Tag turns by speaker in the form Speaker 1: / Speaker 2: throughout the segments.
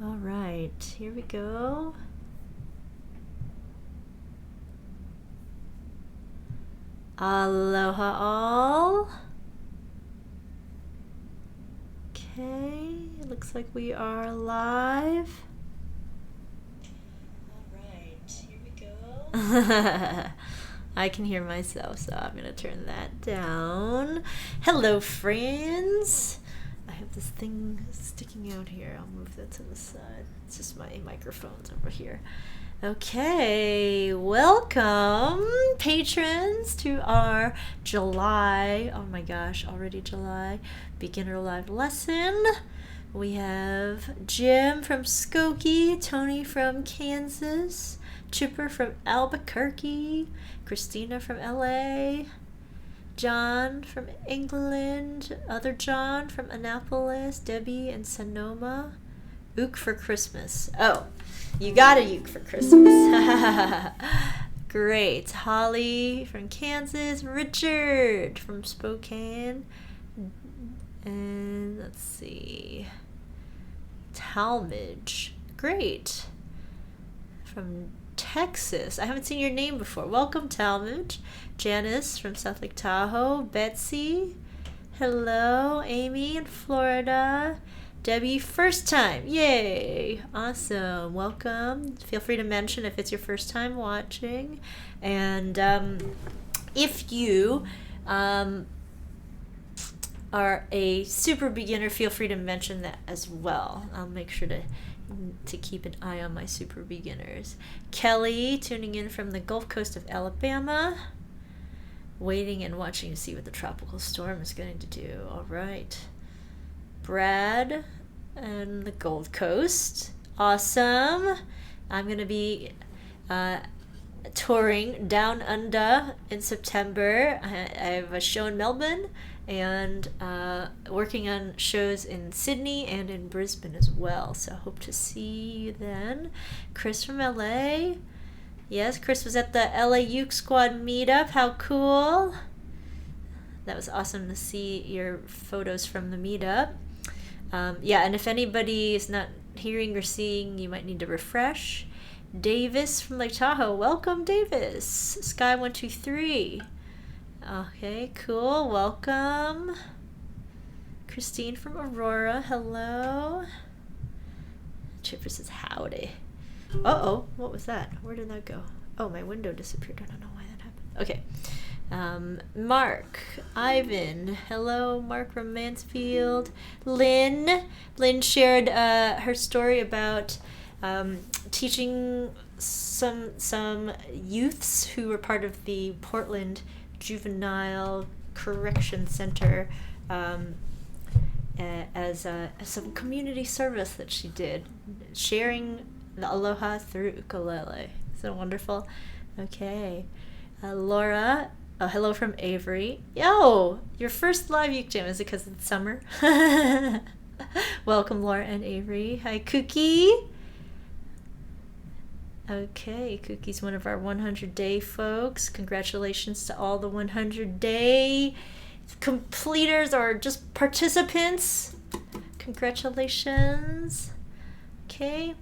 Speaker 1: All right, here we go. Aloha all. Okay, it looks like we are live. All right, here we go. I can hear myself, so I'm going to turn that down. Hello, friends. I have this thing sticking out here. I'll move that to the side. It's just my microphone's over here. Okay, welcome, patrons, to our July, oh my gosh, already July, beginner live lesson. We have Jim from Skokie, Tony from Kansas, Chipper from Albuquerque, Christina from LA, John from England, other John from Annapolis, Debbie in Sonoma. Ook for Christmas. Oh, you got a uke for Christmas. Great. Holly from Kansas, Richard from Spokane, and let's see, Talmadge. Great. From Texas. I haven't seen your name before. Welcome, Talmadge. Janice from South Lake Tahoe. Betsy. Hello. Amy in Florida. Debbie, first time. Yay. Awesome. Welcome. Feel free to mention if it's your first time watching. And if you are a super beginner, feel free to mention that as well. I'll make sure to keep an eye on my super beginners. Kelly, tuning in from the Gulf Coast of Alabama. Waiting and watching to see what the tropical storm is going to do. All right. Brad and the Gold Coast. Awesome. I'm going to be touring Down Under in September. I have a show in Melbourne and working on shows in Sydney and in Brisbane as well. So hope to see you then. Chris from LA. Yes, Chris was at the LA Uke Squad meetup. How cool. That was awesome to see your photos from the meetup. Yeah, and if anybody is not hearing or seeing, you might need to refresh. Davis from Lake Tahoe. Welcome, Davis. Sky123. Okay, cool. Welcome. Christine from Aurora. Hello. Chipper says howdy. Uh-oh. What was that? Where did that go? Oh, my window disappeared. I don't know why that happened. Okay. Mark, Ivan, hello, Mark from Mansfield. Lynn shared her story about teaching some youths who were part of the Portland Juvenile Correction Center as some community service that she did, sharing the aloha through ukulele. So wonderful. Okay. Laura, hello from Avery. Yo, your first live uke jam. Is it because it's summer? Welcome, Laura and Avery. Hi, Cookie. Okay, Cookie's one of our 100-day folks. Congratulations to all the 100-day completers or just participants. Congratulations. Okay.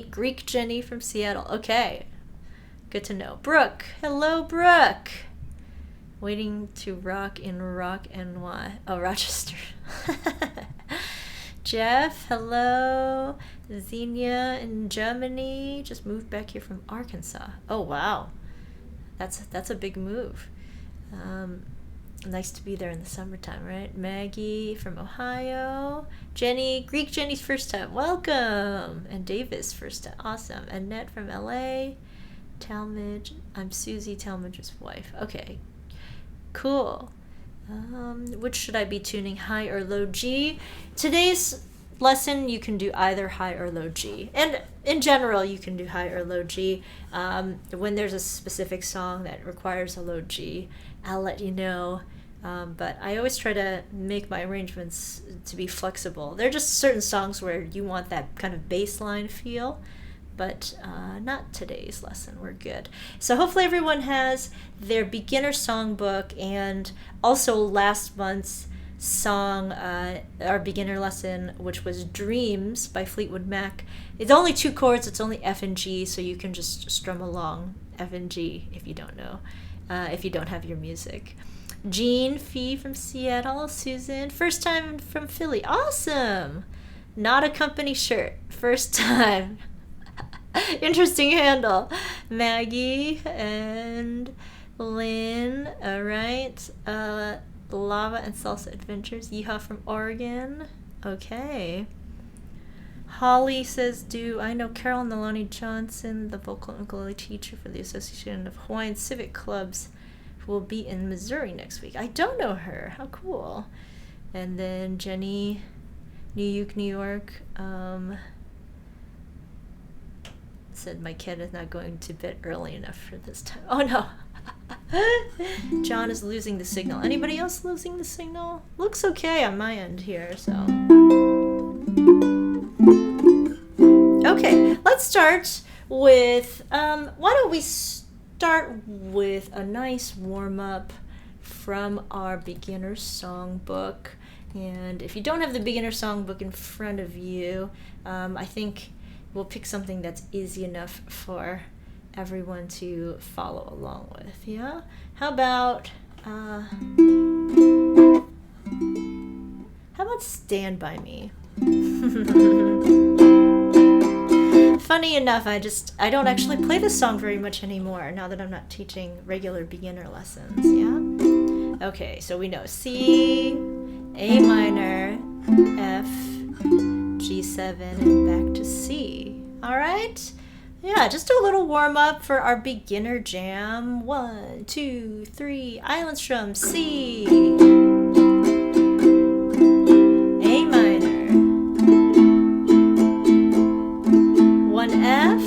Speaker 1: Greek Jenny from Seattle. Okay. Good to know. Brooke. Hello, Brooke. Waiting to rock in Rock NY. Oh, Rochester. Jeff. Hello. Xenia in Germany. Just moved back here from Arkansas. Oh, wow. That's a big move. Nice to be there in the summertime, right? Maggie from Ohio. Jenny. Greek Jenny's first time. Welcome. And Davis first time. Awesome. Annette from LA. Talmadge. I'm Susie, Talmadge's wife. Okay, cool. Which should I be tuning, high or low G? Today's lesson, you can do either high or low G. And in general, you can do high or low G. When there's a specific song that requires a low G, I'll let you know. But I always try to make my arrangements to be flexible. There are just certain songs where you want that kind of bass line feel. But not today's lesson. We're good. So hopefully everyone has their beginner songbook and also last month's song, our beginner lesson, which was Dreams by Fleetwood Mac. It's only 2 chords, it's only F and G, so you can just strum along F and G if you don't know, if you don't have your music. Jean Fee from Seattle. Susan, first time from Philly. Awesome! Not a company shirt. First time. Interesting handle. Maggie and Lynn. All right. Lava and Salsa Adventures. Yeehaw from Oregon. Okay. Holly says, do I know Carol Nalani Johnson, the vocal and ukulele teacher for the Association of Hawaiian Civic Clubs, who will be in Missouri next week? I don't know her. How cool. And then Jenny, New York, said my kid is not going to bed early enough for this time. Oh no. John is losing the signal. Anybody else losing the signal? Looks okay on my end here, so. Okay, let's start with, why don't we start with a nice warm-up from our beginner songbook. And if you don't have the beginner songbook in front of you, I think we'll pick something that's easy enough for everyone to follow along with. Yeah? How about Stand By Me? Funny enough, I don't actually play this song very much anymore now that I'm not teaching regular beginner lessons. Yeah? Okay, so we know C, A minor, F, G7, and back to C. All right? Yeah, just a little warm up for our beginner jam. 1, 2, 3, island strum, C, A minor, 1 F,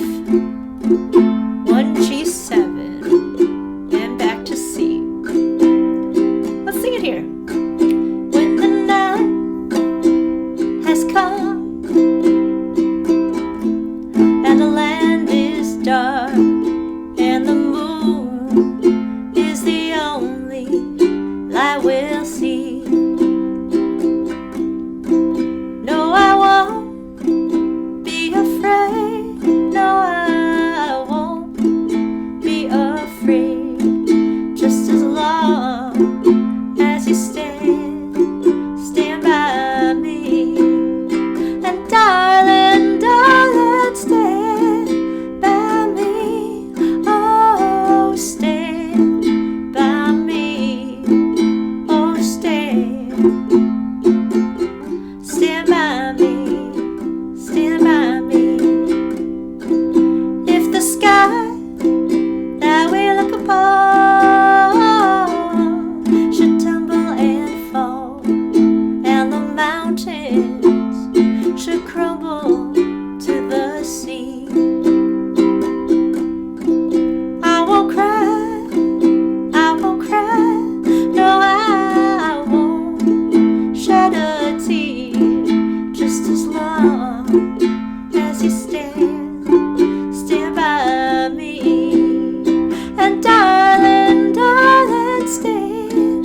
Speaker 1: 1 G7, and back to C. Let's sing it here. When the night has come and the land is dark and the moon is the only light we'll see. No, I won't be afraid. No, I won't be afraid. Just as long as you stand by me. And darling, darling, stand by me. Oh, stand by me. Oh, stand by me. Stand by me. If the sky that we look upon should tumble and fall, and the mountains should crumble to the sea, I won't cry, I won't cry, no, I won't shed a tear, just as long as you stand by me. And darling, darling, stand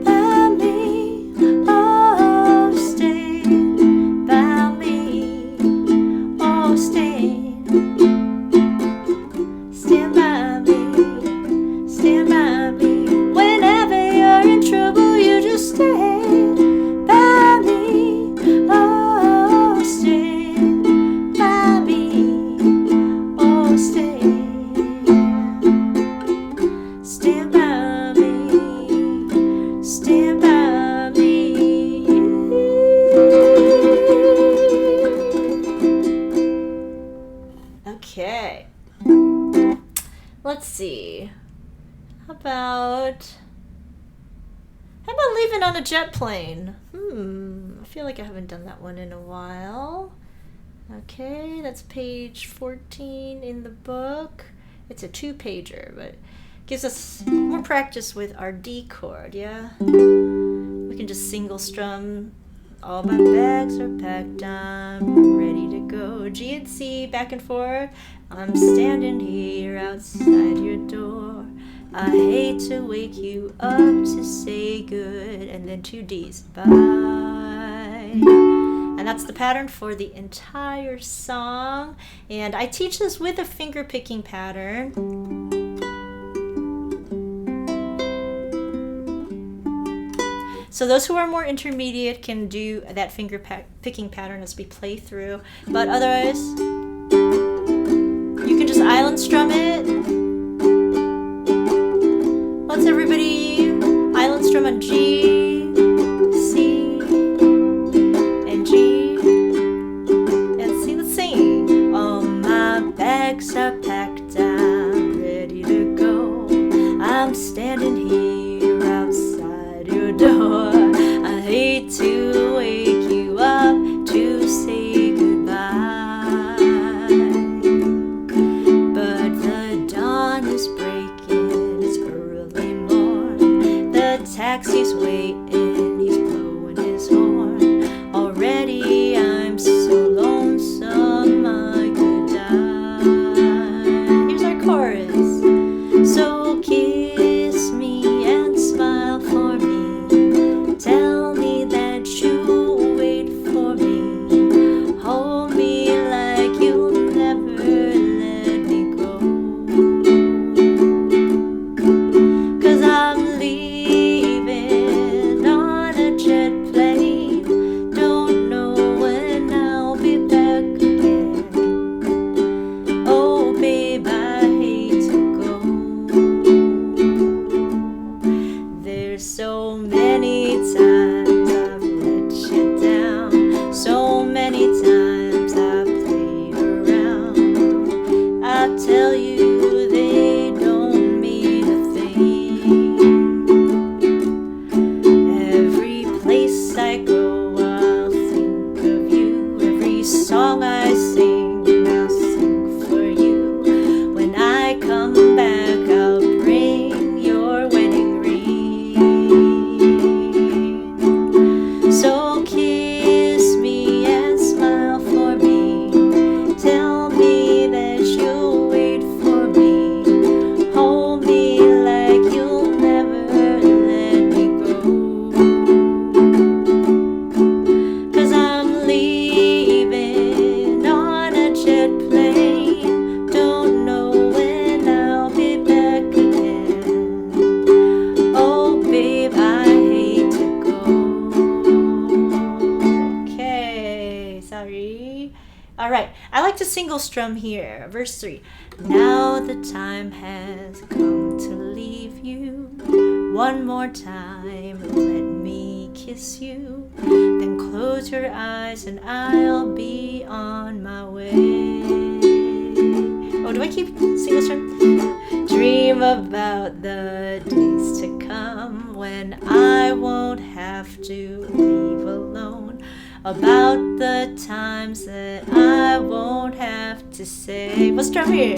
Speaker 1: by me. Oh, stand by me. Oh, stand by me. Stand by me. Whenever you're in trouble, you just stand by me. Oh, stand by me. Oh, stand by me. Stand by me. Okay. Let's see. How about leaving on a jet plane? I feel like I haven't done that one in a while. Okay, that's page 14 in the book. It's a 2-pager, but gives us more practice with our D chord, yeah? We can just single strum. All my bags are packed, I'm ready to go. G and C, back and forth. I'm standing here outside your door. I hate to wake you up to say good, and then 2 Ds. Bye. And that's the pattern for the entire song. And I teach this with a finger picking pattern. So those who are more intermediate can do that finger picking pattern as we play through. But otherwise, you can just island strum it. Let's everybody island strum on G, C, and G, and C. Let's sing. All my bags are packed, I'm ready to go. I'm standing here outside your door. I hate to wake you up to say goodbye, but the dawn is breaking, it's early morn. The taxi's waiting, he's blowing his horn. Already I'm so lonesome I could die. Here's our chorus. So kiss me and smile for me. Tell me that you'll wait for me. Hold me like you'll never let me go. 'Cause I'm leaving on a jet plane. Don't know when I'll be back again. Oh babe, I hate to go. There's so many times I've let you down, so many times I've played around. I tell you they don't mean a thing. Every place I go I'll think of you. Every song I sing I'll sing for you. When I come back I'll bring your wedding ring. So kiss me and smile for me. Tell me that you'll wait for me. Hold me like you'll never let me go. 'Cause I'm leaving on a jet plane. Don't know when I'll be back again. Oh babe, I hate to go. Okay, sorry. All right, I like to single strum here. Verse 3. Now the time has come to leave you. One more time, let me kiss you. Then close your eyes and I'll be on my way. Oh, do I keep single strum? Dream about the days to come when I won't have to leave alone. About the times that I won't have to say. Let's strum here.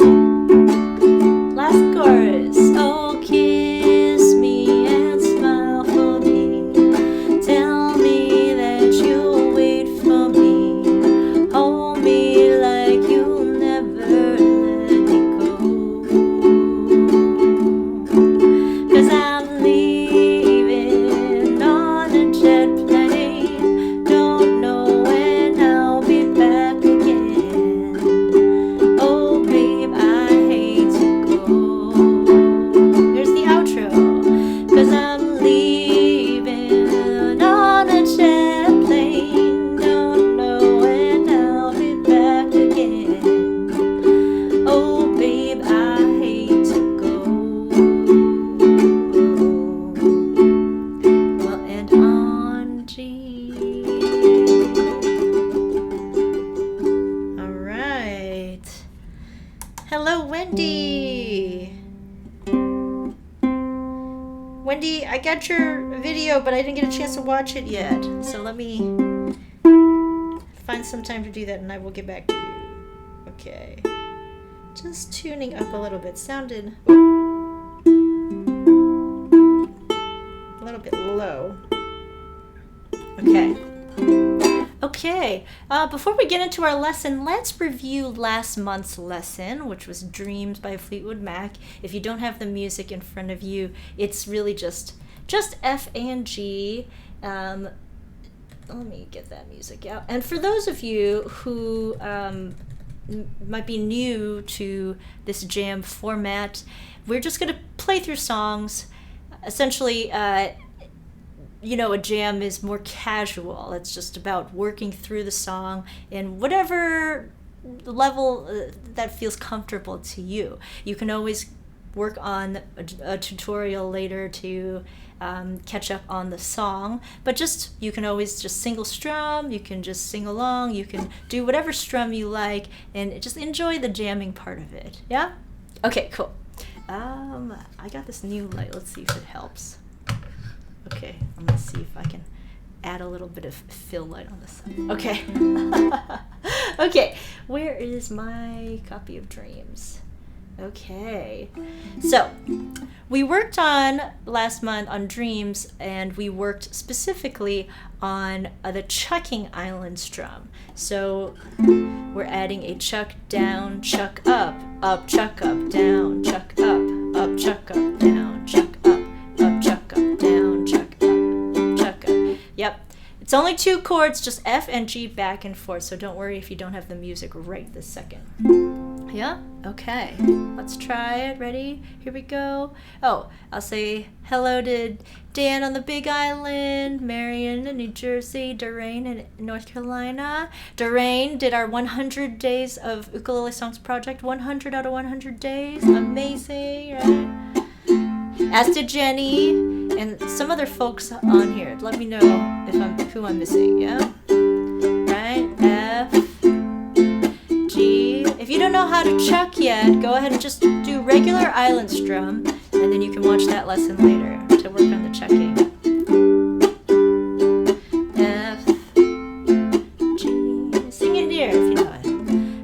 Speaker 1: Last chorus. Oh, kiss me and smile for me. Tell me that you'll wait for me. Hold me like you'll never let me go. 'Cause I'm leaving on a jet plane. Don't know when I'll be back again. Oh babe, I hate to go. Here's the outro. 'Cause I'm leaving on a jet plane. Don't know when I'll be back again. Oh babe, I hate to go. We'll end on G. All right. Hello, Wendy. Wendy, I got your video, but I didn't get a chance to watch it yet. So let me find some time to do that and I will get back to you. Okay. Just tuning up a little bit. Sounded a little bit low. Okay. Okay, before we get into our lesson, let's review last month's lesson, which was Dreams by Fleetwood Mac. If you don't have the music in front of you, it's really just F and G. Let me get that music out. And for those of you who might be new to this jam format, we're just going to play through songs. Essentially, a jam is more casual. It's just about working through the song in whatever level that feels comfortable to you. You can always work on a tutorial later to catch up on the song, but you can always just single strum, you can just sing along, you can do whatever strum you like, and just enjoy the jamming part of it. Yeah? Okay, cool. I got this new light. Let's see if it helps. Okay, I'm gonna see if I can add a little bit of fill light on this side. Okay. Okay, where is my copy of Dreams? Okay, so we worked on last month on Dreams, and we worked specifically on the chucking island strum. So we're adding a chuck down, chuck up, chuck up, down, chuck up, chuck up, down, chuck up, chuck up, down, chuck up, chuck up. Yep. It's only 2 chords, just F and G back and forth, so don't worry if you don't have the music right this second. Yeah? Okay. Let's try it. Ready? Here we go. Oh, I'll say hello to Dan on the Big Island, Marion in New Jersey, Darain in North Carolina. Darain did our 100 days of Ukulele Songs project. 100 out of 100 days. Amazing, right? As did Jenny and some other folks on here. Let me know who I'm missing, yeah? Right? F, G. If you don't know how to chuck yet, go ahead and just do regular island strum, and then you can watch that lesson later to work on the chucking. F, G. Sing it near if you know it.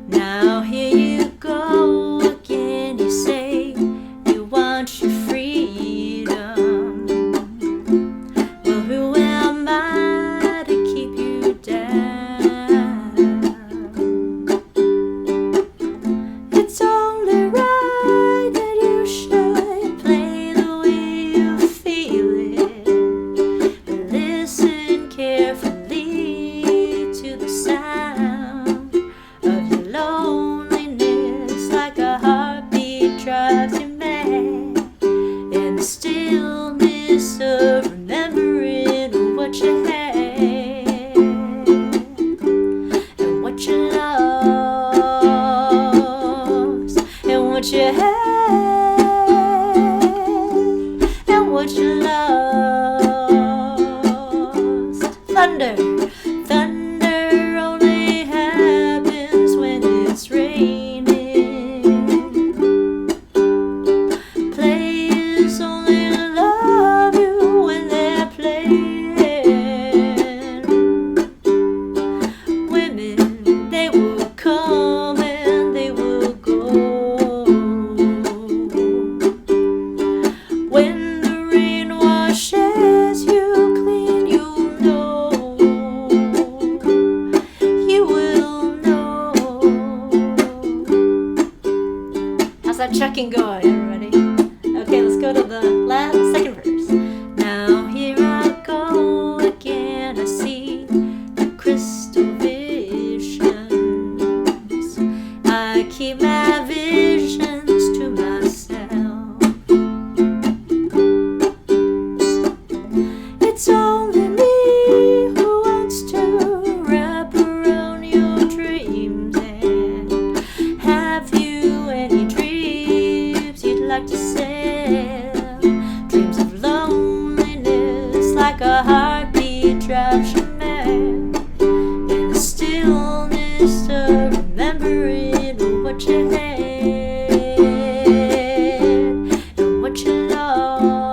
Speaker 1: Now here you go again, you say you want your freedom. Well, who am I to keep you down? It's only right that you should play the way you feel it. But listen carefully to the sound of your loneliness, like a heartbeat drives you mad. In the stillness of remembering what you had and what you lost and what you had and what you lost. Thunder, thunder only happens when it's raining. Players only love you when they're playing. Women, they will come and they will go. When the rain washes you clean, you'll know. You will know. How's that chucking going, everybody? Okay, let's go to the second verse. Now here I go again, I see the crystal visions. I keep my visions to myself. It's only me who wants to wrap around your dreams. And have you any dreams you'd like to sell? Dreams of loneliness, like a heartbeat drives you mad. In the stillness of remembering what you had and what you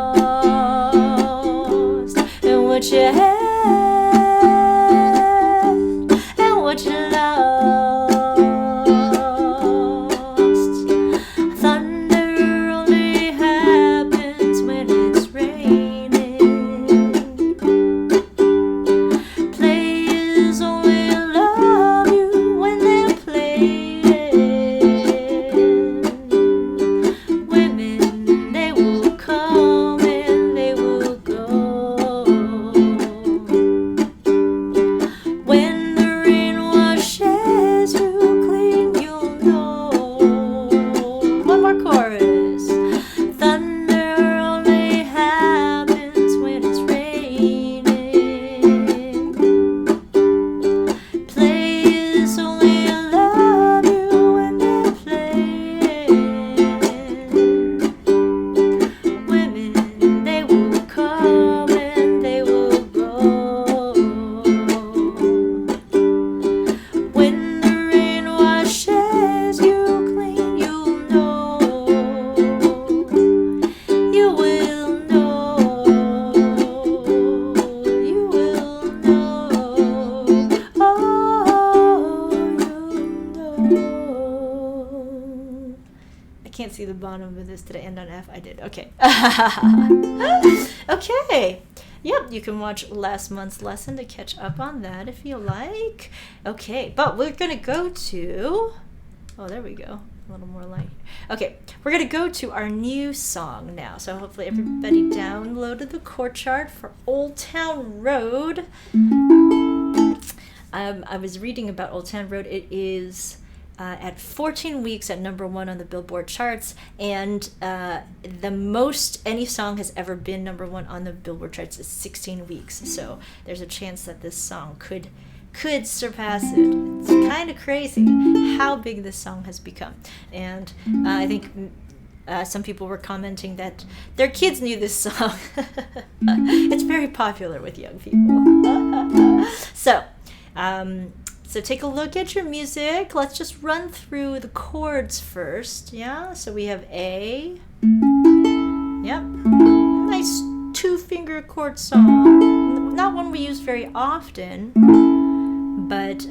Speaker 1: lost and what you had and what you lost. Thunder only happens when it's raining. Players only I can't see the bottom of this. Did I end on F? I did. Okay. Okay. Yep, you can watch last month's lesson to catch up on that if you like. Okay, but we're going to go to... Oh, there we go. A little more light. Okay, we're going to go to our new song now. So hopefully everybody downloaded the chord chart for Old Town Road. I was reading about Old Town Road. It is at 14 weeks at #1 on the Billboard charts, and the most any song has ever been #1 on the Billboard charts is 16 weeks. So there's a chance that this song could surpass it. It's kind of crazy how big this song has become. And I think some people were commenting that their kids knew this song. It's very popular with young people. So take a look at your music. Let's just run through the chords first. Yeah, so we have A. Yep, nice 2-finger chord song. Not one we use very often, but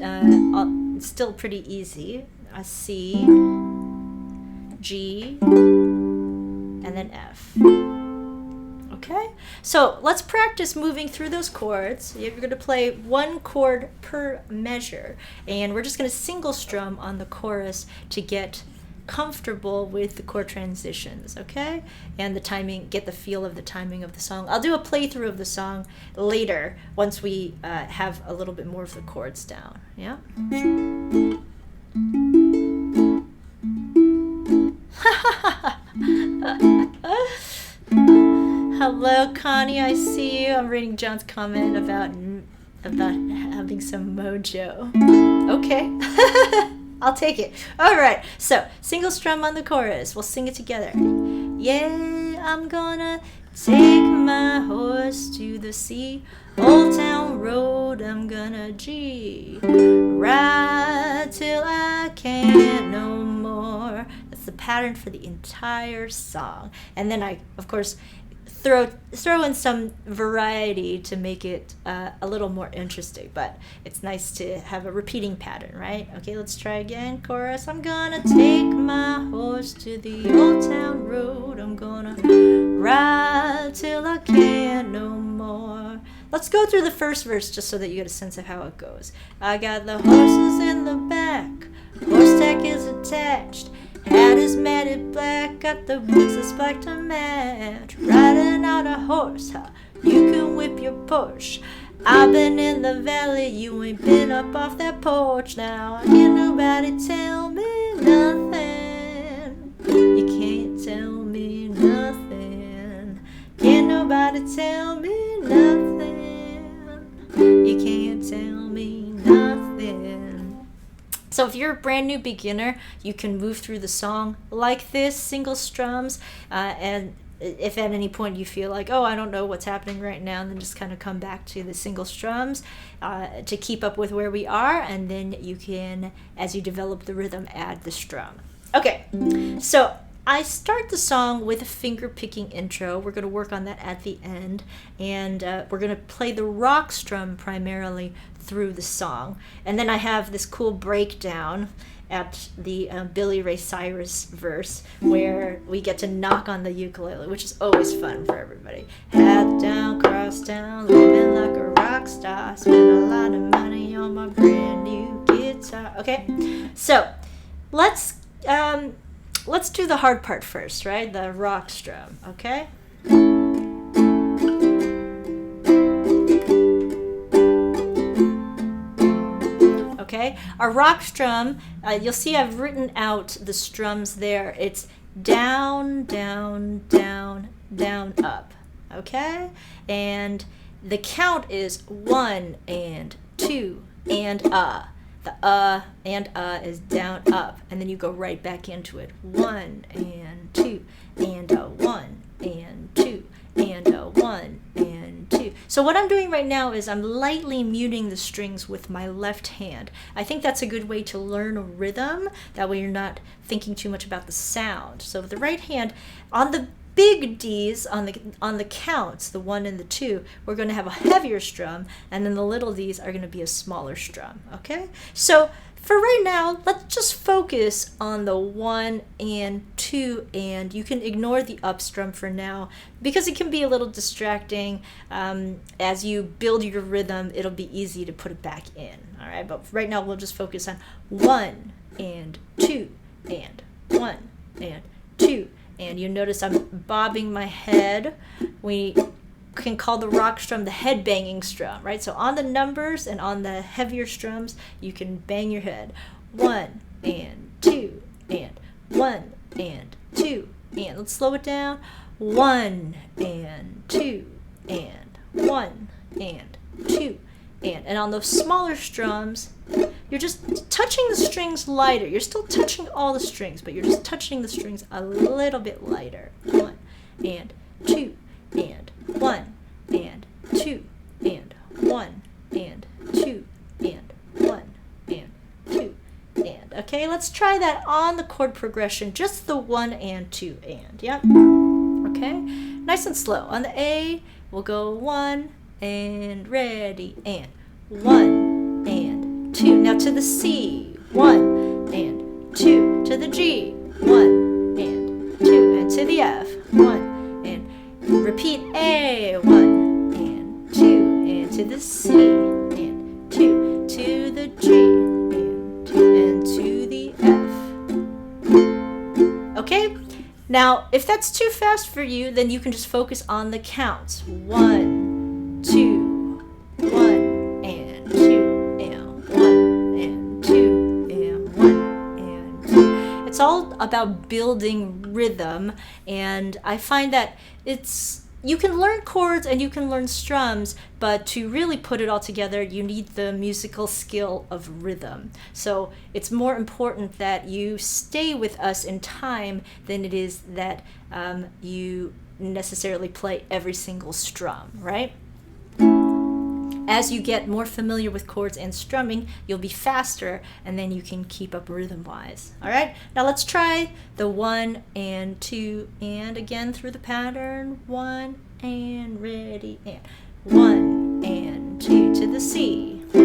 Speaker 1: it's still pretty easy. A C, G, and then F. Okay, so let's practice moving through those chords. You're going to play one chord per measure, and we're just going to single strum on the chorus to get comfortable with the chord transitions, okay? And the timing, get the feel of the timing of the song. I'll do a playthrough of the song later once we have a little bit more of the chords down, yeah? Hello, Connie, I see you. I'm reading John's comment about having some mojo. Okay. I'll take it. All right. So, single strum on the chorus. We'll sing it together. Yeah, I'm gonna take my horse to the sea. Old Town Road, I'm gonna G. Ride till I can't no more. That's the pattern for the entire song. And then I, of course, throw in some variety to make it a little more interesting, but it's nice to have a repeating pattern, right? Okay, let's try again. Chorus. I'm gonna take my horse to the old town road. I'm gonna ride till I can't no more. Let's go through the first verse just so that you get a sense of how it goes. I got the horses in the back, horse tack is attached. Hat is matted black, got the boots that's black to match. Riding on a horse, huh? You can whip your Porsche. I've been in the valley, you ain't been up off that porch. Now can't nobody tell me nothing. You can't tell me nothing. Can't nobody tell me nothing. You can't tell me nothing. So if you're a brand new beginner, you can move through the song like this, single strums, and if at any point you feel like, oh, I don't know what's happening right now, then just kind of come back to the single strums to keep up with where we are, and then you can, as you develop the rhythm, add the strum. Okay, so I start the song with a finger-picking intro. We're going to work on that at the end, and we're going to play the rock strum primarily through the song. And then I have this cool breakdown at the Billy Ray Cyrus verse where we get to knock on the ukulele, which is always fun for everybody. Hat down, cross down, living like a rock star, spend a lot of money on my brand new guitar. Okay, so let's do the hard part first, right? The rock strum, okay? Okay, our rock strum, you'll see I've written out the strums there. It's down, down, down, down, up, okay? And the count is 1 and 2 and The and is down, up, and then you go right back into it. 1 and 2 and 1 and 2 and 1 and 2. So what I'm doing right now is I'm lightly muting the strings with my left hand. I think that's a good way to learn a rhythm. That way you're not thinking too much about the sound. So with the right hand, on the big D's, on the counts, the 1 and the 2, we're going to have a heavier strum, and then the little D's are going to be a smaller strum, okay? So for right now, let's just focus on the 1 and 2 and. You can ignore the up strum for now because it can be a little distracting. As you build your rhythm, it'll be easy to put it back in. All right, but right now we'll just focus on 1 and 2 and 1 and 2. And you notice I'm bobbing my head. We can call the rock strum the head banging strum, right? So on the numbers and on the heavier strums, you can bang your head. 1 and 2 and 1 and 2 and. Let's slow it down. 1 and 2 and 1 and 2 and. And on those smaller strums, you're just touching the strings lighter. You're still touching all the strings, but you're just touching the strings a little bit lighter. 1 and 2 and 1 and 2 and 1 and 2 and 1 and 2 and. Okay, let's try that on the chord progression, just the 1 and 2 and. Yep. Okay, nice and slow. On the A, we'll go 1 and ready and 1 and 2. Now to the C, 1 and 2. To the G, 1 and 2. And to the F, 1 and repeat A, 1 and 2. And to the C, and 2. To the G, and 2. And to the F. Okay? Now, if that's too fast for you, then you can just focus on the counts. 1, 2, 1 and 2 and 1 and 2 and 1 and 2. It's all about building rhythm, and I find that you can learn chords and you can learn strums, but to really put it all together, you need the musical skill of rhythm. So it's more important that you stay with us in time than it is that you necessarily play every single strum, right? As you get more familiar with chords and strumming, you'll be faster, and then you can keep up rhythm-wise. All right, now let's try the 1 and 2 and again through the pattern. 1 and ready and 1 and 2 to the C, 1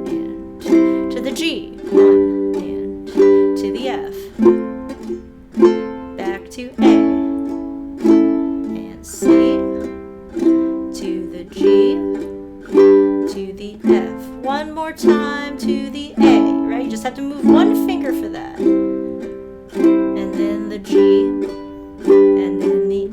Speaker 1: and 2 to the G, 1 and 2 to the F, back to A and C, to the G, to the F. One more time to the A, right? You just have to move one finger for that. And then the G, and then the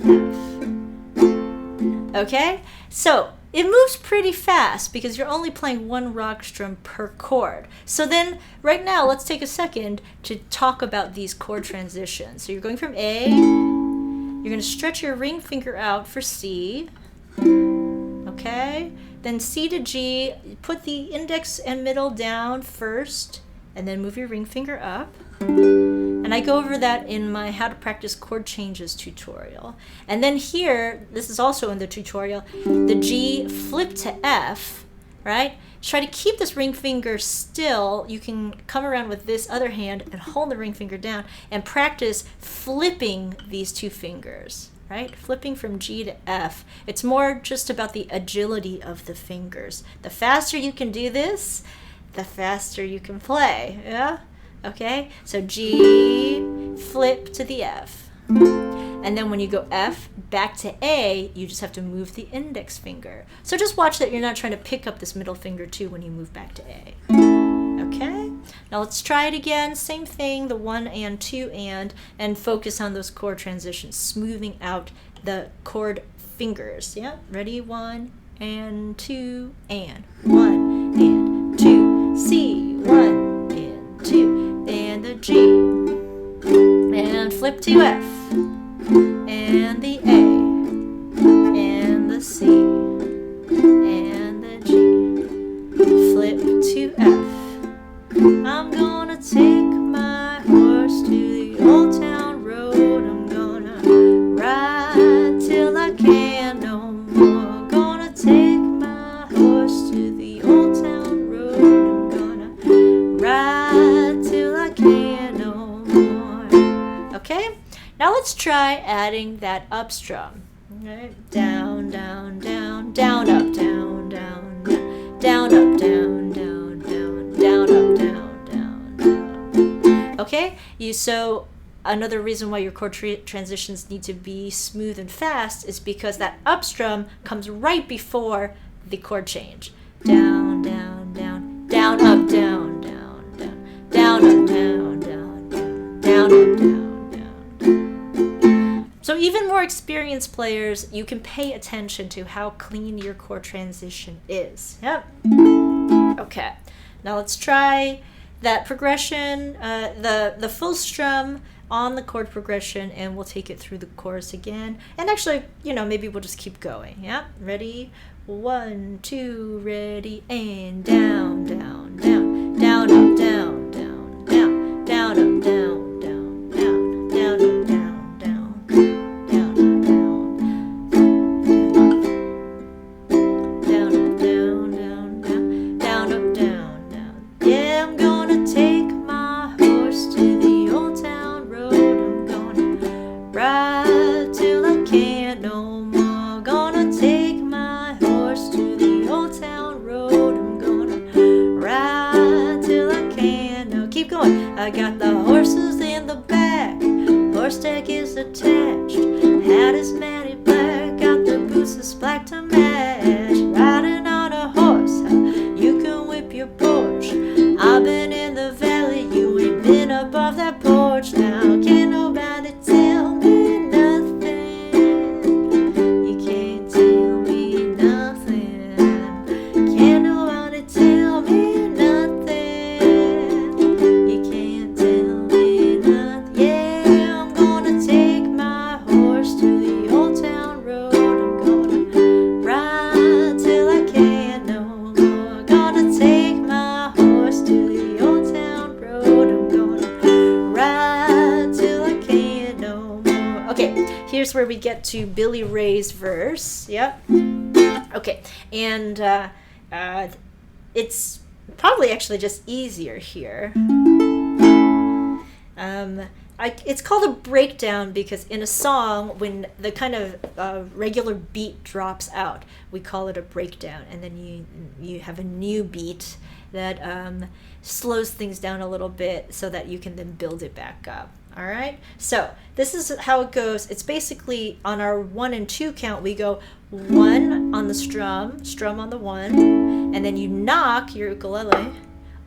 Speaker 1: F. Okay? So it moves pretty fast because you're only playing one rock strum per chord. So then, right now, let's take a second to talk about these chord transitions. So you're going from A, you're going to stretch your ring finger out for C, okay? Then C to G, put the index and middle down first, and then move your ring finger up. And I go over that in my How to Practice Chord Changes tutorial. And then here, this is also in the tutorial, the G flip to F, right? Try to keep this ring finger still. You can come around with this other hand and hold the ring finger down and practice flipping these two fingers. Right? Flipping from G to F. It's more just about the agility of the fingers. The faster you can do this, the faster you can play. Yeah? Okay? So G, flip to the F. And then when you go F, back to A, you just have to move the index finger. So just watch that you're not trying to pick up this middle finger too when you move back to A. Okay? Now let's try it again. Same thing, the 1 and 2 and focus on those chord transitions, smoothing out the chord fingers. Yeah? Ready? 1 and 2 and 1 and 2. C, 1 and 2. And the G. And flip to F. And the A. And the C. And the G. Flip to F. I'm gonna take my horse to the old town road. I'm gonna ride till I can't no more. Gonna take my horse to the old town road. I'm gonna ride till I can't no more. Okay? Now let's try adding that up strum. Right? Down, down, down, down, up, down, down, down, down, up, down, down, down, down, up, down, down, Okay? So another reason why your chord transitions need to be smooth and fast is because that up strum comes right before the chord change. Down, down, down, down, up, down, down, down, down, up, down, down, down, down, up, down, down. So even more experienced players, you can pay attention to how clean your chord transition is. Yep. Okay. Now let's try that progression, the full strum on the chord progression, and we'll take it through the chorus again. And actually, maybe we'll just keep going. Yeah, ready? 1, 2, ready, and down, down, down, down, up, down, down, down, down, up, down, down, down, down, up, down, down, down, up, down, up, down, down, down, down, up, down, down. Yeah, I'm gonna take my horse to the old town road. I'm gonna ride till I can't no more. Gonna take my horse to the old town road. I'm gonna ride till I can't no. Keep going. I got the horses in the back. Horse tag is attached. Hat is matted black. Got the boots that's black to match. Riding on a horse, you can whip your Porsche. I've been in the valley, you ain't been above that porch. Now can't nobody tell me nothing. You can't tell me nothing. Can't nobody tell me nothing. You can't tell me nothing. Yeah, I'm gonna take my horse to the old town road. I'm gonna ride till I can't no more. Gonna take my horse to the old town road. I'm gonna ride till I can't no more. Okay, here's where we get to Billy Ray's verse. Yep. Okay, and it's probably actually just easier here. It's called a breakdown because in a song, when the kind of regular beat drops out, we call it a breakdown, and then you have a new beat that slows things down a little bit so that you can then build it back up. All right, so this is how it goes. It's basically on our 1 and 2 count, we go 1 on the strum on the 1, and then you knock your ukulele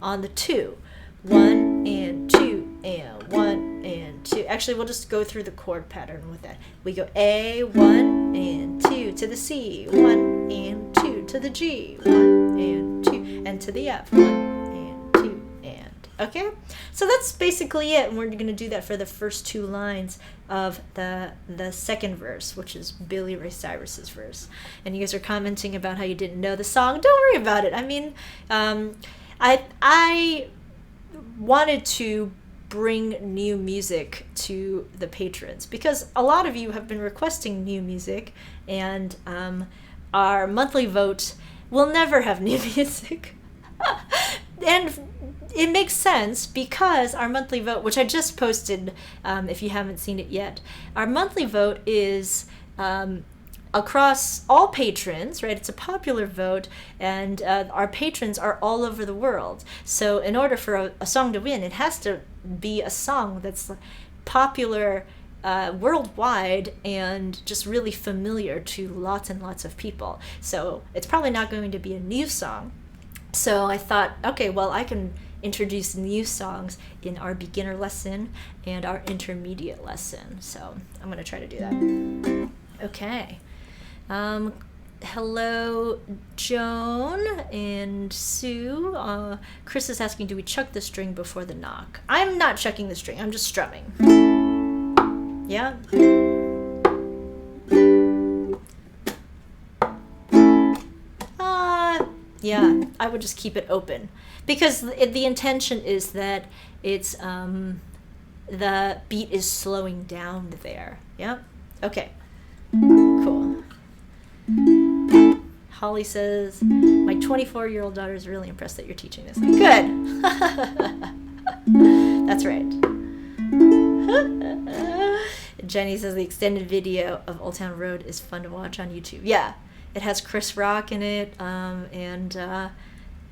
Speaker 1: on the 2. 1 and 2 and 1 and 2. Actually, we'll just go through the chord pattern with that. We go A, 1 and 2 to the C, 1 and 2 to the G, 1 and 2 and to the F, 1 and 2 and. Okay? So that's basically it, and we're going to do that for the first 2 lines of the second verse, which is Billy Ray Cyrus's verse. And you guys are commenting about how you didn't know the song. Don't worry about it. I mean, I wanted to bring new music to the patrons because a lot of you have been requesting new music, and our monthly vote will never have new music. And it makes sense because our monthly vote, which I just posted, if you haven't seen it yet, our monthly vote is across all patrons, right? It's a popular vote, and our patrons are all over the world. So in order for a song to win, it has to be a song that's popular worldwide and just really familiar to lots and lots of people. So it's probably not going to be a new song. So I thought, okay, well, I can introduce new songs in our beginner lesson and our intermediate lesson. So I'm going to try to do that. Okay. Hello, Joan and Sue. Chris is asking, do we chuck the string before the knock? I'm not chucking the string. I'm just strumming. Yeah? Yeah, I would just keep it open because the intention is that it's the beat is slowing down there. Yeah? Okay. Cool. Holly says, my 24-year-old daughter is really impressed that you're teaching this. Good. That's right. Jenny says the extended video of Old Town Road is fun to watch on YouTube. Yeah, it has Chris Rock in it, and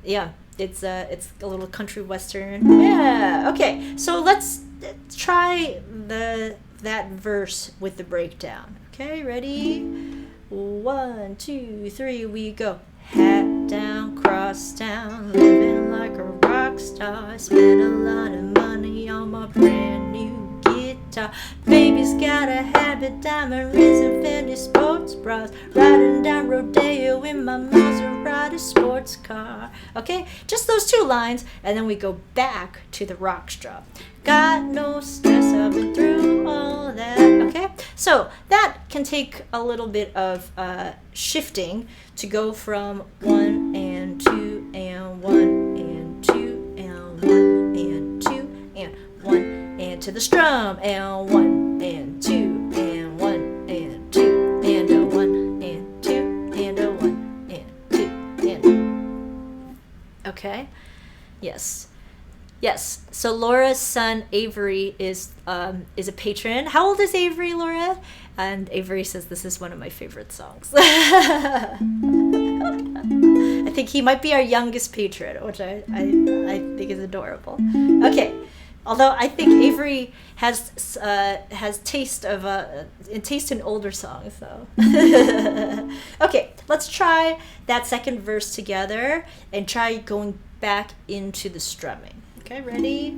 Speaker 1: yeah, it's a little country western. Yeah. Okay. So let's try that verse with the breakdown. Okay, ready? 1, 2, 3, we go. Hat down, cross down, living like a rock star. Spent a lot of money on my brand new guitar. Baby's got a habit, diamond rings and Fendi sports bras. Riding down Rodeo in my Maserati sports car. Okay, just those 2 lines, and then we go back to the rock straw. Got no stress, I've been through all that. Okay, so that can take a little bit of shifting to go from 1 and 2 and 1 and 2 and 1 and 2 and 1 and to the strum and 1 and 2 and 1 and 2 and a 1 and 2 and a 1 and 2 and. Okay, yes. Yes, so Laura's son Avery is a patron. How old is Avery, Laura? And Avery says this is one of my favorite songs. I think he might be our youngest patron, which I think is adorable. Okay, although I think Avery has taste in older songs, though. Okay, let's try that second verse together and try going back into the strumming. Okay, ready?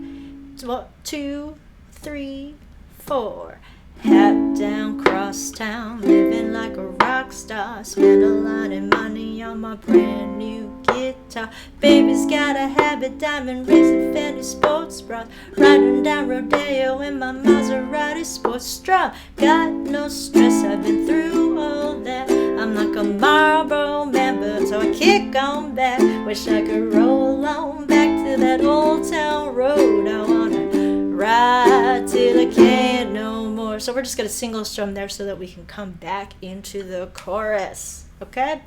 Speaker 1: 1, 2, 3, 4. Hat down, cross town, living like a rock star. Spent a lot of money on my brand new guitar. Baby's got a habit, diamond rings and Fendi sports bras. Riding down Rodeo in my Maserati sports straw. Got no stress, I've been through all that. I'm like a Marlboro man, but so I kick on back. Wish I could roll on back to that old town road. I wanna ride till I can't no more. So we're just gonna single strum there so that we can come back into the chorus. Okay.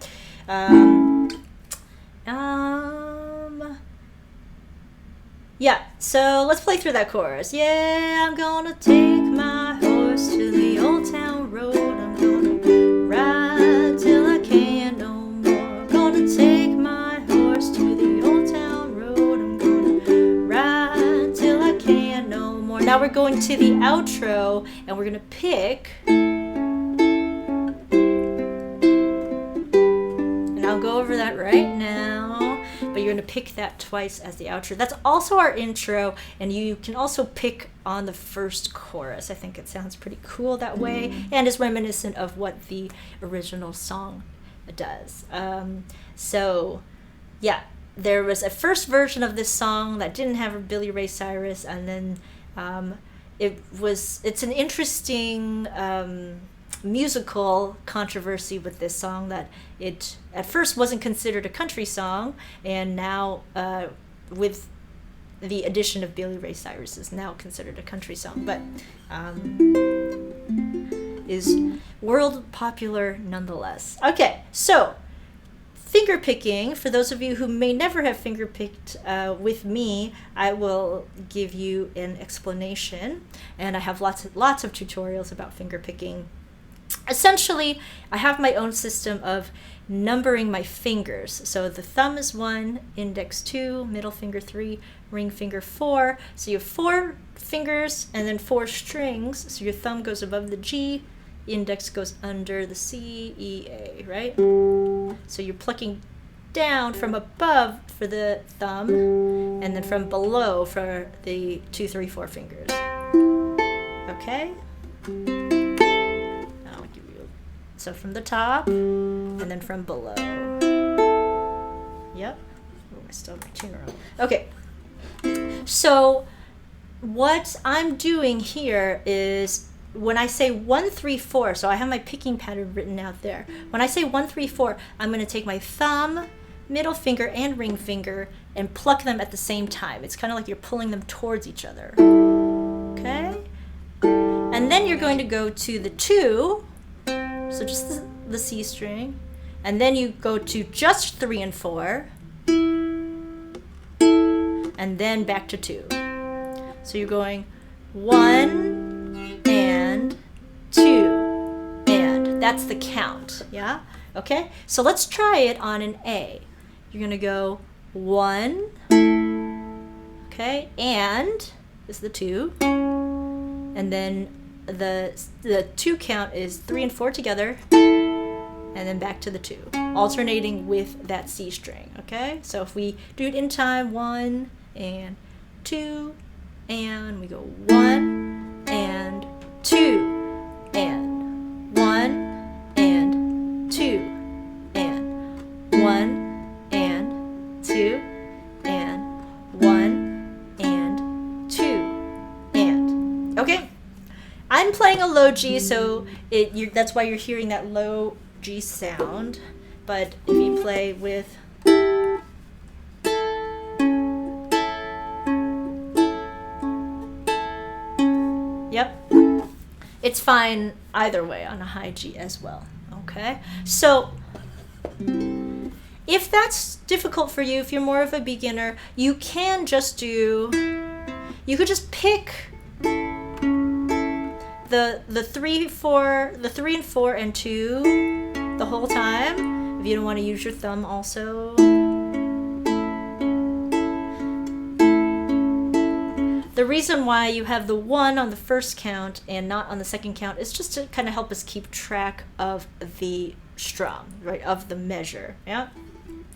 Speaker 1: Yeah, so let's play through that chorus. Yeah, I'm gonna take my horse to the old town road. I'm gonna ride till I can't no more. Gonna take my horse to the old town road. I'm gonna ride till I can't no more. Now we're going to the outro, and we're gonna pick. And I'll go over that right now. But you're going to pick that twice as the outro. That's also our intro, and you can also pick on the first chorus. I think it sounds pretty cool that way, and is reminiscent of what the original song does. So, yeah, there was a first version of this song that didn't have Billy Ray Cyrus, and then it's an interesting musical controversy with this song, that it at first wasn't considered a country song, and now with the addition of Billy Ray Cyrus is now considered a country song, but is world popular nonetheless. Okay, so finger picking, for those of you who may never have finger picked with me, I will give you an explanation, and I have lots of tutorials about finger picking. Essentially, I have my own system of numbering my fingers. So the thumb is 1, index 2, middle finger 3, ring finger 4. So you have 4 fingers and then 4 strings. So your thumb goes above the G, index goes under the C, E, A, right? So you're plucking down from above for the thumb, and then from below for the 2, 3, 4 fingers. Okay? So from the top, and then from below. Yep. Oh, I still have my tune wrong. Okay. So what I'm doing here is, when I say 1, 3, 4, so I have my picking pattern written out there. When I say 1, 3, 4, I'm going to take my thumb, middle finger, and ring finger and pluck them at the same time. It's kind of like you're pulling them towards each other. Okay? And then you're going to go to the 2, so just the C string, and then you go to just 3 and 4, and then back to 2. So you're going 1 and 2, and that's the count, yeah? Okay, so let's try it on an A. You're gonna go 1, okay, and is the 2, and then the 2 count is 3 and 4 together, and then back to the 2, alternating with that C string, okay? So if we do it in time, 1 and 2, and we go 1 and 2, and 1 and 2, and 1 and 2, and 1 and 2, and, okay? I'm playing a low G, so that's why you're hearing that low G sound, but if you play with it's fine either way on a high G as well, okay? So if that's difficult for you, if you're more of a beginner, you could just pick the 3 and 4 and 2 the whole time, if you don't want to use your thumb also. The reason why you have the 1 on the first count and not on the second count is just to kind of help us keep track of the strum, right, of the measure, yeah?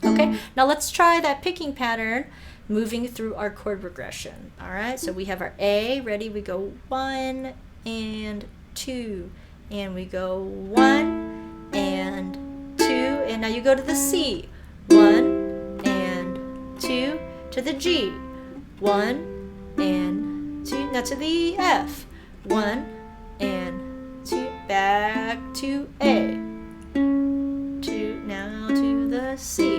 Speaker 1: Okay, now let's try that picking pattern moving through our chord progression, all right? So we have our A, ready, we go 1 and 2, and we go 1 and 2, and now you go to the C, 1 and 2, to the G, 1 and 2, now to the F, 1 and 2, back to A, 2, now to the C,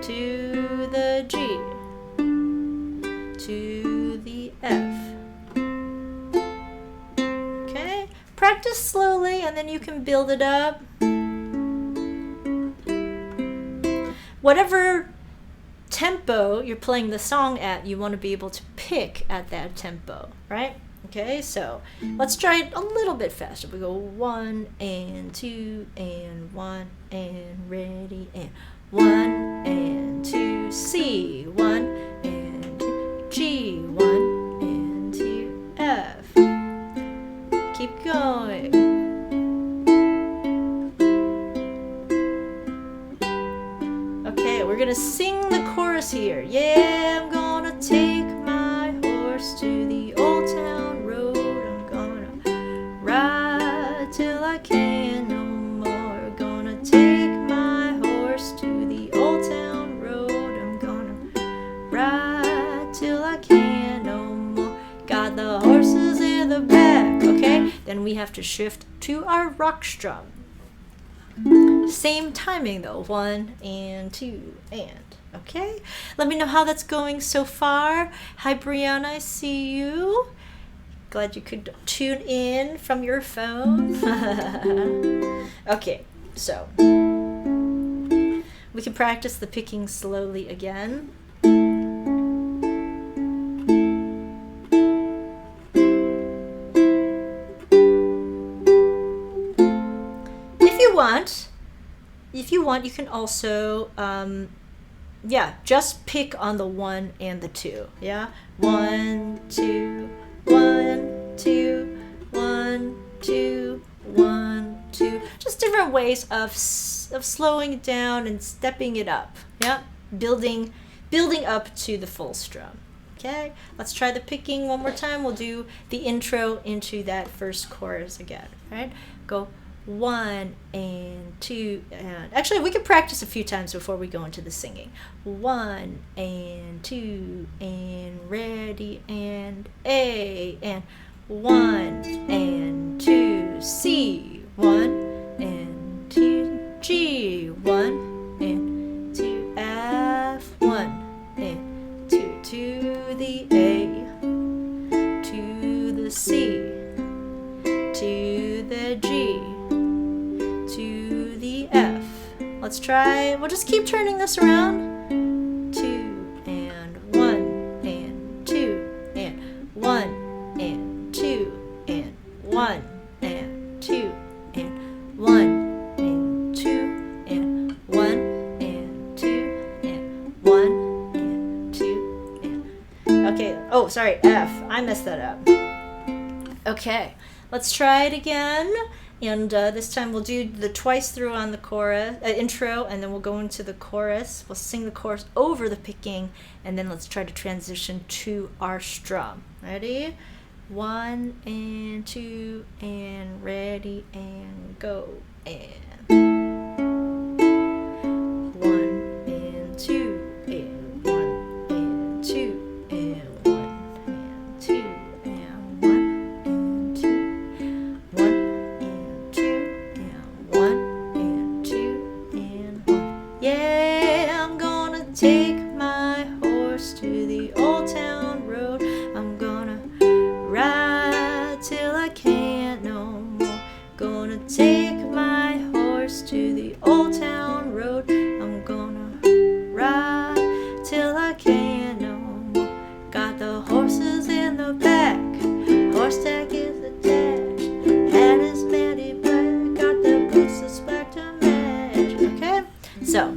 Speaker 1: to the G, to the F. Okay, practice slowly and then you can build it up. Whatever tempo you're playing the song at, you want to be able to pick at that tempo, right? Okay, so let's try it a little bit faster. We go 1 and 2 and 1 and ready, and 1 and 2 C, 1 and 2 G, 1 and 2 F. Keep going. Okay, we're gonna sing the chorus here. Yeah, I'm gonna take my horse to the old town road. I'm gonna ride till I can no more. Gonna take my horse to the old town road. I'm gonna ride till I can no more. Got the horses in the back. Okay, then we have to shift to our rock strum. Same timing though, 1 and 2 and, okay? Let me know how that's going so far. Hi Brianna, I see you. Glad you could tune in from your phone. Okay, so we can practice the picking slowly again. If you want, you can also, just pick on the 1 and the 2, yeah? 1, 2, 1, 2, 1, 2, 1, 2. Just different ways of slowing it down and stepping it up, yeah? Building up to the full strum, okay? Let's try the picking one more time. We'll do the intro into that first chorus again, right? Go 1 and 2 and actually we could practice a few times before we go into the singing. 1 and 2 and ready and A, and 1 and 2 C, 1 and 2 G, 1 and 2 F, 1 and 2 to the A, to the C, to the G, to the F. Let's try, we'll just keep turning this around. 2 and 1 and 2 and 1 and 2 and 1 and 2 and 1 and 2 and 1 and 2 Oh, sorry, F. I messed that up. Okay, let's try it again. And this time we'll do the twice through on the chorus, intro, and then we'll go into the chorus. We'll sing the chorus over the picking, and then let's try to transition to our strum. Ready? 1 and 2 and ready and go. And 1 and 2 and 1 and 2 and 1 and 2 and 1 and 2, 1 and 2 and 1 and 2 and 1. Yeah, I'm gonna take my horse to the old town road. I'm gonna ride till I can't no more. Gonna take my horse to the old town road. I'm gonna ride till I can't no more. Got the horses in the back, horse tack is attached, hat is matty black, got the bracelets black to match. Okay, so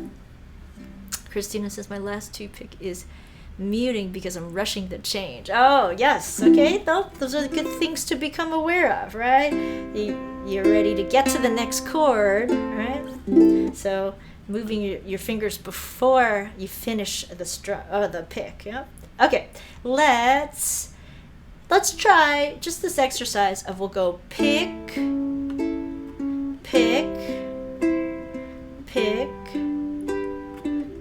Speaker 1: Christina says my last 2 pick is muting because I'm rushing the change. Oh, yes. Okay, those are the good things to become aware of, right? You're ready to get to the next chord, right? So moving your fingers before you finish the pick. Yeah. Okay, let's try just this exercise of we'll go pick, pick, pick,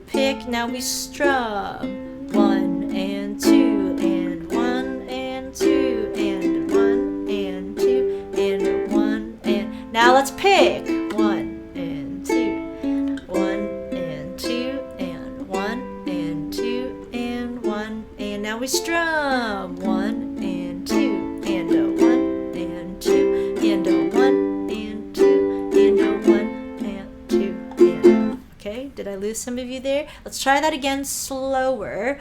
Speaker 1: pick. Now we strum. 1 and 2 and 1 and 2 and 1 and 2 and 1 and now let's pick 1 and 2, 1 and 2 and 1 and 2 and 1 and now we strum 1 and 2 and a 1 and 2 and a 1 and 2 and a 1 and 2 and okay, did I lose some of you there? Let's try that again slower.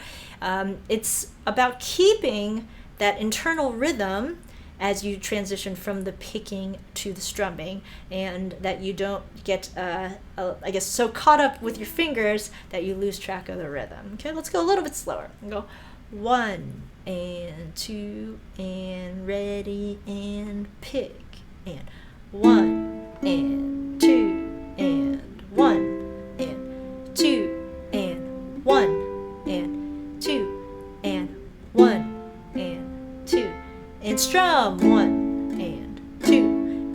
Speaker 1: It's about keeping that internal rhythm as you transition from the picking to the strumming, and that you don't get, I guess, so caught up with your fingers that you lose track of the rhythm. Okay, let's go a little bit slower. Go 1 and 2 and ready and pick, and 1 and 2 and 1 and 2 and 1 and 2 and 1 and 2 and strum 1 and 2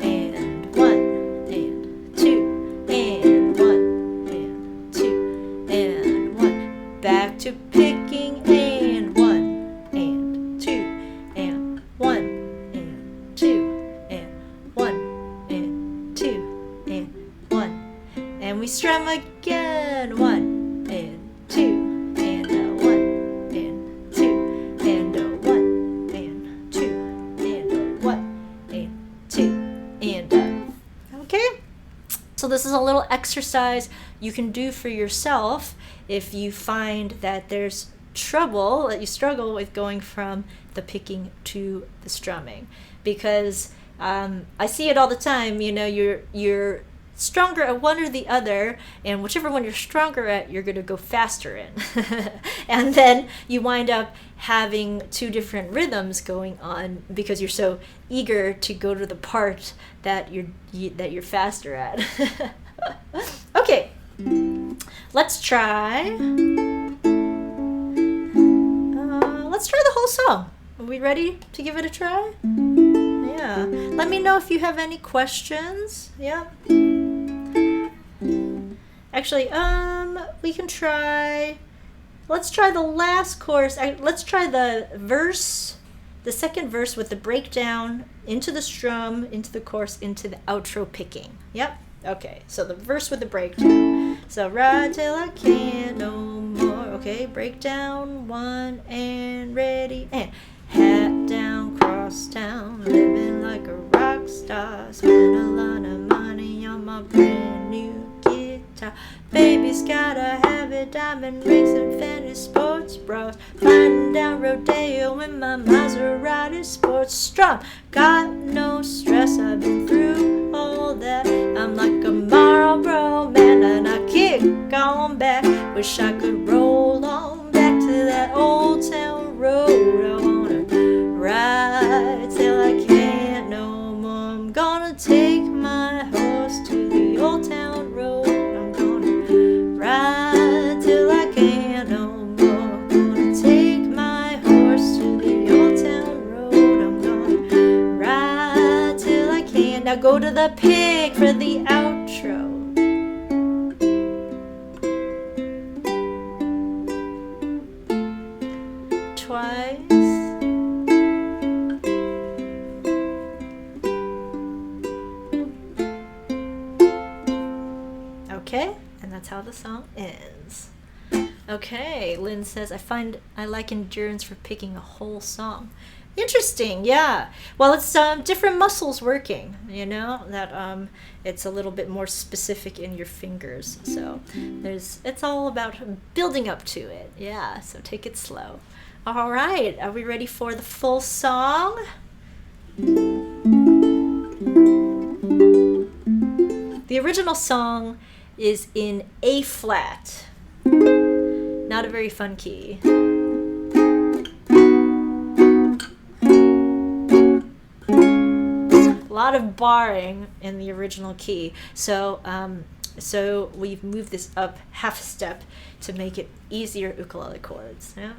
Speaker 1: and 1 and 2 and 1 and 2 and 1 back to picking and 1 and 2 and 1 and 2 and 1 and 2 and 1 and we strum again 1 and 2 and a 1 and 2 and a 1 and 2 and a 1 and 2 and a okay. So this is a little exercise you can do for yourself if you find that there's trouble, that you struggle with going from the picking to the strumming, because I see it all the time. You know, you're stronger at one or the other, and whichever one you're stronger at, you're going to go faster in. And then you wind up having 2 different rhythms going on because you're so eager to go to the part that you're faster at. Okay, let's try. Let's try the whole song. Are we ready to give it a try? Yeah. Let me know if you have any questions. Yeah. Actually, we can try. Let's try the last chorus. Let's try the verse, the second verse with the breakdown into the strum, into the chorus, into the outro picking. Yep. Okay. So the verse with the breakdown. So ride till I can't no more. Okay. Breakdown 1 and ready and hat down, cross town, living like a rock star. Spend a lot of money on my brand new guitar. Baby's gotta have it, diamond rings and fancy sports bras. Flying down Rodeo in my Maserati sports strum. Got no stress, I've been through all that. I'm like a Marlboro man and I kick on back. Wish I could roll on back to that old town road. Now go to the pig for the outro. Twice. Okay, and that's how the song ends. Okay, Lynn says, I like endurance for picking a whole song. Interesting, yeah. Well, it's different muscles working, you know, that it's a little bit more specific in your fingers. So it's all about building up to it. Yeah, so take it slow. All right, are we ready for the full song? The original song is in A flat. Not a very fun key. A lot of barring in the original key. So we've moved this up half a step to make it easier ukulele chords. Yeah?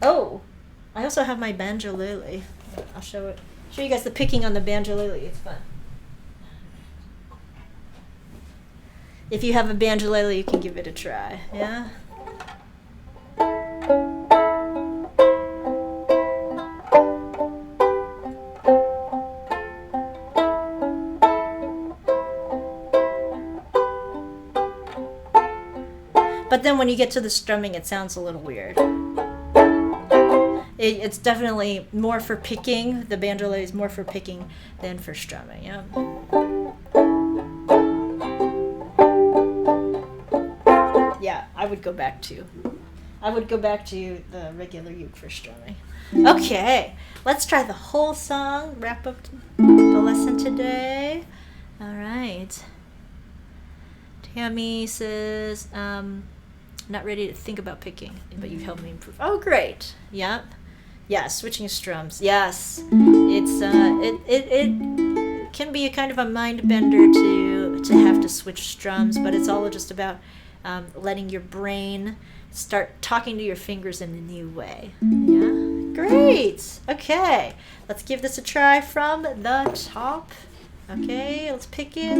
Speaker 1: Oh, I also have my banjolele. I'll show you guys the picking on the banjolele. It's fun. If you have a banjolele, you can give it a try. Yeah. But then when you get to the strumming, it sounds a little weird. It's definitely more for picking. The banjolele is more for picking than for strumming. Yeah. Yeah, I would go back to the regular uke for strumming. Okay, let's try the whole song. Wrap up the lesson today. All right. Tammy says, not ready to think about picking, but you've helped me improve. Oh, great. Yep. Yeah, switching strums. Yes. It's it can be a kind of a mind bender to have to switch strums, but it's all just about letting your brain start talking to your fingers in a new way. Yeah. Great. Okay. Let's give this a try from the top. Okay, let's pick it.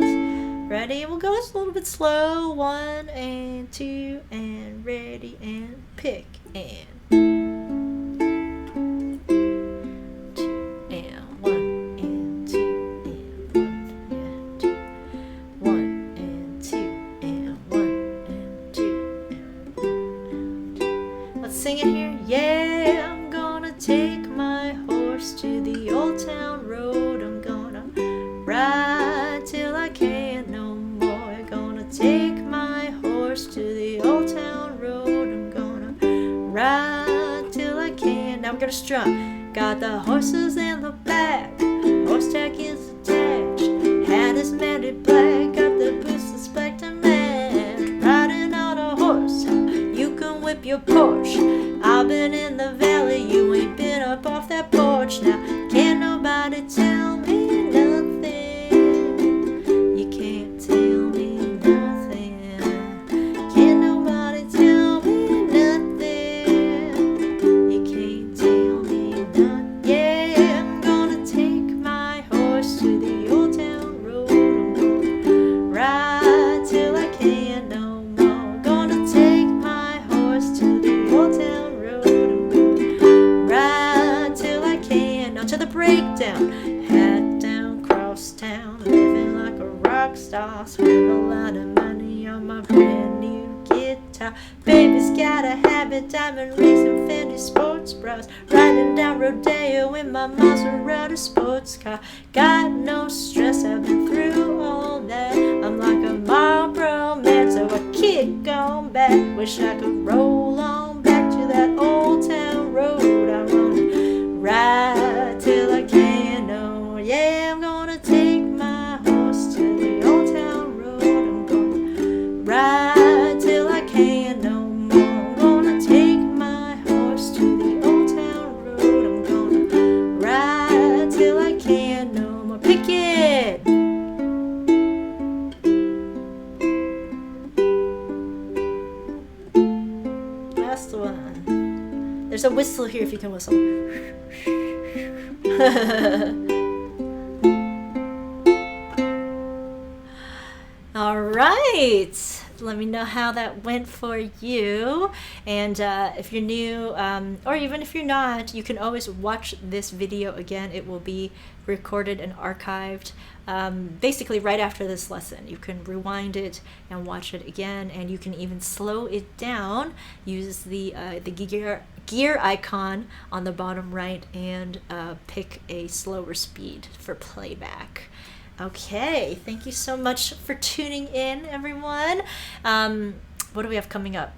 Speaker 1: Ready? We'll go just a little bit slow. 1 and 2 and ready and pick and 2 and 1 and 2 and 1 and 2 and 1 and 2 and 1 and 2. Let's sing it here. Yeah, I'm gonna take my horse to the old town road. I'm gonna ride till I can't no more. Gonna take my horse to the old town road. I'm gonna ride till I can't. Now we're gonna strum. Got the horses in the back, horse tack is attached, hat is matted black, got the boots that's black to match. Riding on a horse, you can whip your Porsche. I've been in the valley, you ain't been up off that porch. Now can't nobody tell me nothing. You can't tell me nothing. Can't nobody tell me nothing. You can't tell me nothing. Yeah, I'm gonna take my horse to the old town road. I'm gonna ride till I can't no more. Gonna take my horse to the old town road. I'm gonna ride till I can. Now to the breakdown. Hat down, cross town, living like a rock star. Spend a lot of money on my brand new guitar. Baby's got a habit, diamond rings and Fendi sports bras. Riding down Rodeo in my Maserati sports car. Got no stress, I've been through all that. I'm like a Marlboro man, so I kick on back. Wish I could roll on back to that old town road. I wanna ride till I can't no. Yeah, I'm gonna take my horse to the old town road. I'm gonna ride till I can't no more. I'm gonna take my horse to the old town road. I'm gonna ride till I can't no more. Pick it. Last one. There's a whistle here if you can whistle. All right. Let me know how that went for you. And if you're new, or even if you're not, you can always watch this video again. It will be recorded and archived basically right after this lesson. You can rewind it and watch it again, and you can even slow it down. Use the gear icon on the bottom right and pick a slower speed for playback. Okay, thank you so much for tuning in, everyone. What do we have coming up?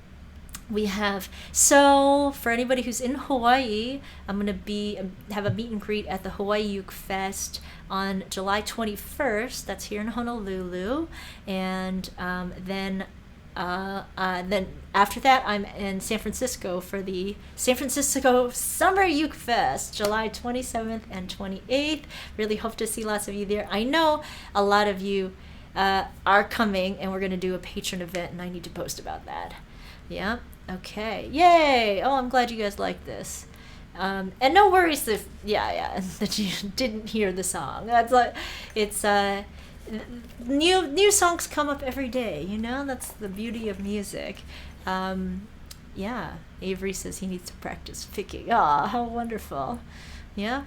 Speaker 1: We have, so for anybody who's in Hawaii, I'm going to have a meet and greet at the Hawaii Uke Fest on July 21st. That's here in Honolulu. And then after that, I'm in San Francisco for the San Francisco Summer Uke Fest, July 27th and 28th. Really hope to see lots of you there. I know a lot of you are coming, and we're going to do a patron event, and I need to post about that. Yeah, okay. Yay! Oh, I'm glad you guys like this. And no worries if, that you didn't hear the song. That's like, it's, new songs come up every day, you know? That's the beauty of music. Avery says he needs to practice picking. Oh, how wonderful. Yeah.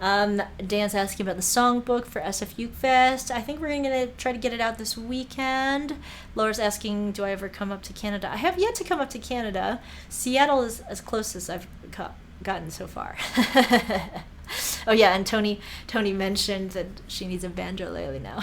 Speaker 1: Dan's asking about the songbook for SF Uke Fest. I think we're going to try to get it out this weekend. Laura's asking, do I ever come up to Canada? I have yet to come up to Canada. Seattle is as close as I've gotten so far. Oh yeah, and Tony mentioned that she needs a banjolele now.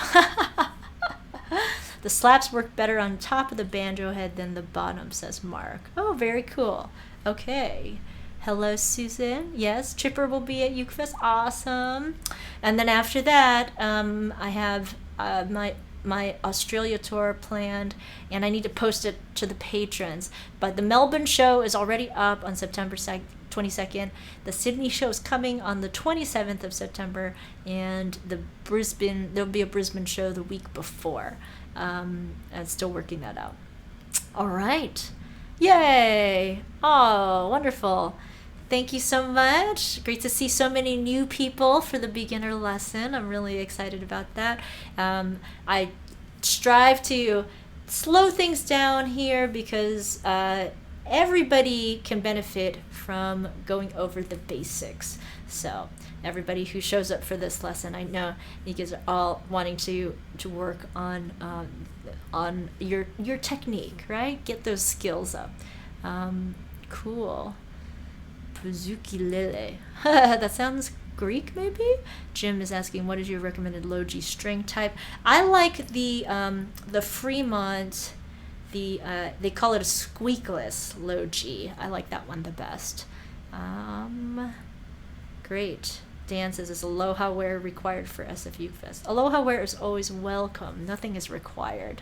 Speaker 1: The slaps work better on top of the banjo head than the bottom, says Mark. Oh, very cool. Okay. Hello, Susan. Yes, Chipper will be at UkeFest. Awesome. And then after that, I have my Australia tour planned, and I need to post it to the patrons. But the Melbourne show is already up on September 22nd. The Sydney show is coming on the 27th of September, and there'll be a Brisbane show the week before. I'm still working that out. All right. Yay. Oh, wonderful. Thank you so much. Great to see so many new people for the beginner lesson. I'm really excited about that. I strive to slow things down here because everybody can benefit from going over the basics. So everybody who shows up for this lesson, I know you guys are all wanting to work on your technique, right? Get those skills up. Cool. Puzukilele. That sounds Greek, maybe? Jim is asking, what is your recommended Logi string type? I like the Fremont. They call it a squeakless Logi. I like that one the best. Great. Dan says, is Aloha wear required for SF Uke Fest? Aloha wear is always welcome. Nothing is required.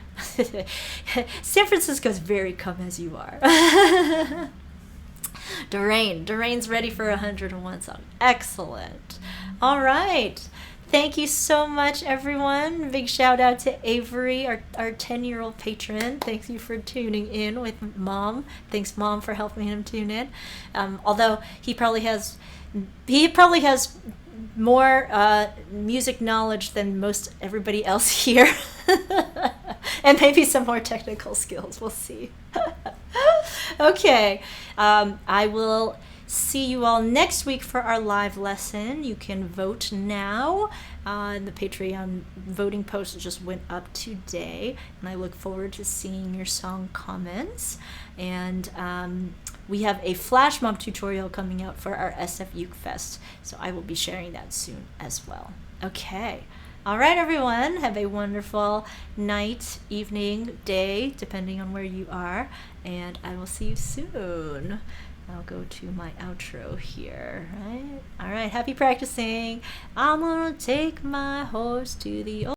Speaker 1: San Francisco is very come as you are. Doreen's ready for 101 song. Excellent. All right. Thank you so much, everyone. Big shout out to Avery, our 10-year-old patron. Thank you for tuning in with Mom. Thanks, Mom, for helping him tune in. Although he probably has more music knowledge than most everybody else here. And maybe some more technical skills. We'll see. Okay. I will see you all next week for our live lesson. You can vote now. The Patreon voting post just went up today, and I look forward to seeing your song comments. And we have a flash mob tutorial coming out for our SF Uke Fest, so I will be sharing that soon as well. Okay. All right, everyone. Have a wonderful night, evening, day, depending on where you are, and I will see you soon. I'll go to my outro here, right? All right, happy practicing. I'm gonna take my horse to the